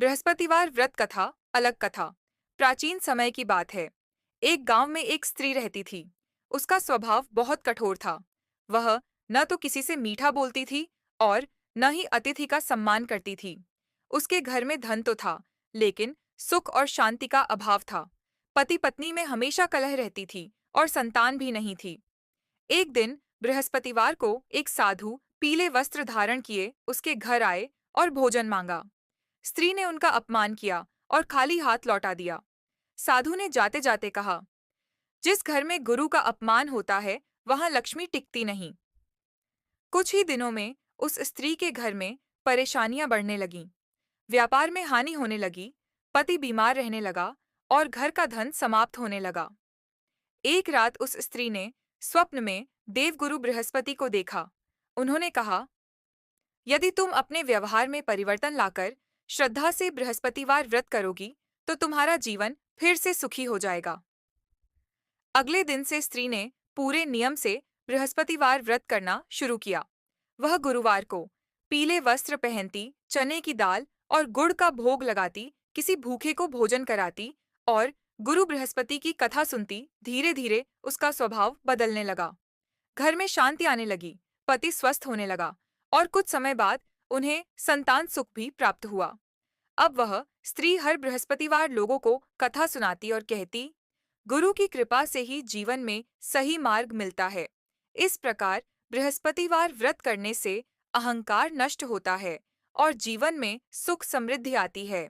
बृहस्पतिवार व्रत कथा। अलग कथा। प्राचीन समय की बात है। एक गांव में एक स्त्री रहती थी। उसका स्वभाव बहुत कठोर था। वह न तो किसी से मीठा बोलती थी और न ही अतिथि का सम्मान करती थी। उसके घर में धन तो था, लेकिन सुख और शांति का अभाव था। पति पत्नी में हमेशा कलह रहती थी और संतान भी नहीं थी। एक दिन बृहस्पतिवार को एक साधु पीले वस्त्र धारण किए उसके घर आए और भोजन मांगा। स्त्री ने उनका अपमान किया और खाली हाथ लौटा दिया। साधु ने जाते जाते कहा, जिस घर में गुरु का अपमान होता है वहां लक्ष्मी टिकती नहीं। कुछ ही दिनों में उस स्त्री के घर में परेशानियां बढ़ने लगीं। व्यापार में हानि होने लगी, पति बीमार रहने लगा और घर का धन समाप्त होने लगा। एक रात उस स्त्री ने स्वप्न में देवगुरु बृहस्पति को देखा। उन्होंने कहा, यदि तुम अपने व्यवहार में परिवर्तन लाकर श्रद्धा से बृहस्पतिवार व्रत करोगी तो तुम्हारा जीवन फिर से सुखी हो जाएगा। अगले दिन से स्त्री ने पूरे नियम से बृहस्पतिवार व्रत करना शुरू किया। वह गुरुवार को पीले वस्त्र पहनती, चने की दाल और गुड़ का भोग लगाती, किसी भूखे को भोजन कराती और गुरु बृहस्पति की कथा सुनती। धीरे धीरे उसका स्वभाव बदलने लगा। घर में शांति आने लगी, पति स्वस्थ होने लगा और कुछ समय बाद उन्हें संतान सुख भी प्राप्त हुआ। अब वह स्त्री हर बृहस्पतिवार लोगों को कथा सुनाती और कहती, गुरु की कृपा से ही जीवन में सही मार्ग मिलता है। इस प्रकार बृहस्पतिवार व्रत करने से अहंकार नष्ट होता है और जीवन में सुख समृद्धि आती है।